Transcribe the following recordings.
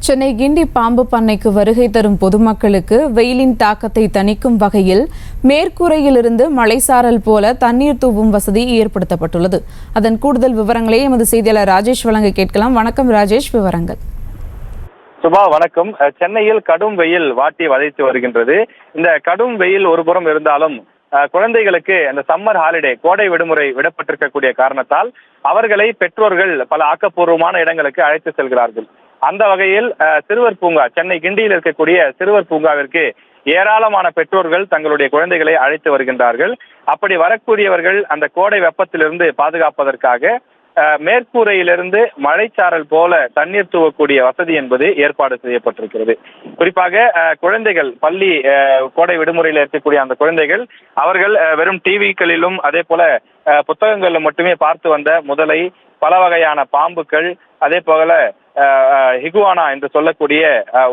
சென்னை கிண்டி பாம்பு பண்ணைக்கு வருகை தரும் பொதுமக்களுக்கு வெயிலின் தாக்கத்தை தணிக்கும் வகையில் மேற்கூரையிலிருந்து மழைசாரல் போல தண்ணீர் தூவும் வசதி ஏற்படுத்தப்பட்டுள்ளது. அதன் கூடுதல் விவரங்களை எமது செய்தியாளர் ராஜேஷ் வழங்க கேட்கலாம். வணக்கம் ராஜேஷ், விவரங்கள். சுபா, வணக்கம். சென்னையில் கடும் வெயில் வாட்டி வதைத்து வருகின்றது. இந்த கடும் வெயில் ஒருபுறம் இருந்தாலும் குழந்தைகளுக்கு அந்த சம்மர் ஹாலிடே, கோடை விடுமுறை விடப்பட்டிருக்கக்கூடிய காரணத்தால் அவர்களை பெற்றோர்கள் பல ஆக்கப்பூர்வமான இடங்களுக்கு அழைத்து செல்கிறார்கள். அந்த வகையில் சிறுவர் பூங்கா, சென்னை கிண்டியில் இருக்கக்கூடிய சிறுவர் பூங்காவிற்கு ஏராளமான பெற்றோர்கள் தங்களுடைய குழந்தைகளை அழைத்து வருகின்றார்கள். அப்படி வரக்கூடியவர்கள் அந்த கோடை வெப்பத்திலிருந்து பாதுகாப்பதற்காக மேற்கூரையிலிருந்து மழைச்சாரல் போல தண்ணீர் தூவக்கூடிய வசதி என்பது ஏற்பாடு செய்யப்பட்டிருக்கிறது. குறிப்பாக குழந்தைகள், பள்ளி கோடை விடுமுறையில் இருக்கக்கூடிய அந்த குழந்தைகள் அவர்கள் வெறும் டிவிக்களிலும் அதே போல புத்தகங்களிலும் மட்டுமே பார்த்து வந்த முதலை, பல வகையான பாம்புகள், அதே போல ஹிகுவானா என்று சொல்லக்கூடிய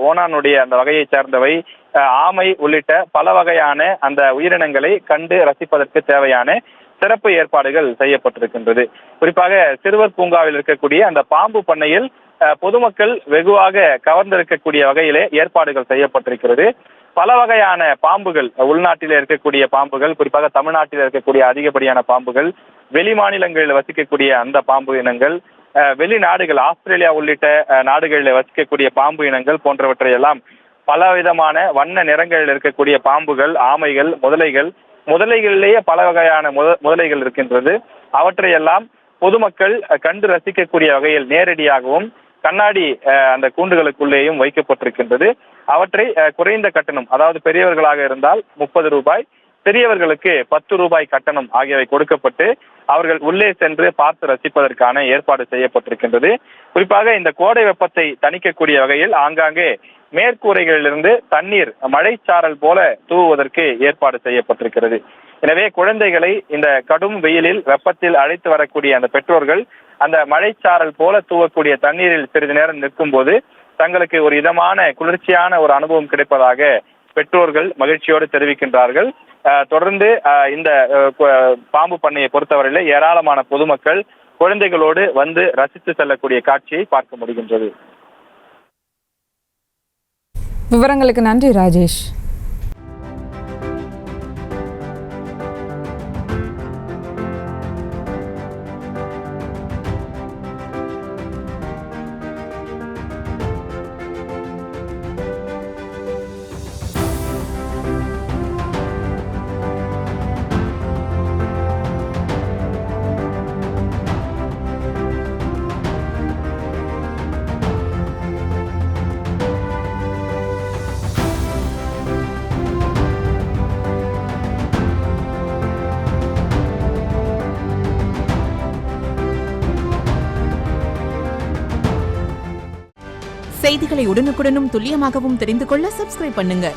ஓனானுடைய அந்த வகையை சேர்ந்தவை, ஆமை உள்ளிட்ட பல வகையான அந்த உயிரினங்களை கண்டு ரசிப்பதற்கு தேவையான சிறப்பு ஏற்பாடுகள் செய்யப்பட்டிருக்கின்றது. குறிப்பாக சிறுவர் பூங்காவில் இருக்கக்கூடிய அந்த பாம்பு பண்ணையில் பொதுமக்கள் வெகுவாக கவர்ந்திருக்கக்கூடிய வகையிலே ஏற்பாடுகள் செய்யப்பட்டிருக்கிறது. பல வகையான பாம்புகள், உள்நாட்டில் இருக்கக்கூடிய பாம்புகள், குறிப்பாக தமிழ்நாட்டில் இருக்கக்கூடிய அதிகப்படியான பாம்புகள், வெளி மாநிலங்களில் வசிக்கக்கூடிய அந்த பாம்பு இனங்கள், வெளிநாடுகள், ஆஸ்திரேலியா உள்ளிட்ட நாடுகளில் வசிக்கக்கூடிய பாம்பு இனங்கள் போன்றவற்றை எல்லாம் பலவிதமான வண்ண நிறங்களில் இருக்கக்கூடிய பாம்புகள், ஆமைகள், முதலைகளிலேயே பல வகையான முதலைகள் இருக்கின்றது. அவற்றையெல்லாம் பொதுமக்கள் கண்டு ரசிக்கக்கூடிய வகையில் நேரடியாகவும் கண்ணாடி அந்த கூண்டுகளுக்குள்ளேயும் வைக்கப்பட்டிருக்கின்றது. அவற்றை குறைந்த கட்டணம், அதாவது பெரியவர்களாக இருந்தால் 30 ரூபாய், சிறியவர்களுக்கு 10 ரூபாய் கட்டணம் ஆகியவை கொடுக்கப்பட்டு அவர்கள் உள்ளே சென்று பார்த்து ரசிப்பதற்கான ஏற்பாடு செய்யப்பட்டிருக்கின்றது. குறிப்பாக இந்த கோடை வெப்பத்தை தணிக்கக்கூடிய வகையில் ஆங்காங்கே மேற்கூரைகளிலிருந்து தண்ணீர் மழைச்சாரல் போல தூவுவதற்கு ஏற்பாடு செய்யப்பட்டிருக்கிறது. எனவே குழந்தைகளை இந்த கடும் வெயிலில் வெப்பத்தில் அழைத்து வரக்கூடிய அந்த பெற்றோர்கள் அந்த மழைச்சாரல் போல தூவக்கூடிய தண்ணீரில் சிறிது நேரம் நிற்கும் போது தங்களுக்கு ஒரு இதமான குளிர்ச்சியான ஒரு அனுபவம் கிடைப்பதாக பெற்றோர்கள் மகிழ்ச்சியோடு தெரிவிக்கின்றார்கள். தொடர்ந்து இந்த பாம்பு பண்ணையை பொறுத்தவரையிலே ஏராளமான பொதுமக்கள் குழந்தைகளோடு வந்து ரசித்து செல்லக்கூடிய காட்சியை பார்க்க முடிகின்றது. விவரங்களுக்கு நன்றி ராஜேஷ். செய்திகளை உடனுக்குடனும் துல்லியமாகவும் தெரிந்து கொள்ள சப்ஸ்கிரைப் பண்ணுங்க.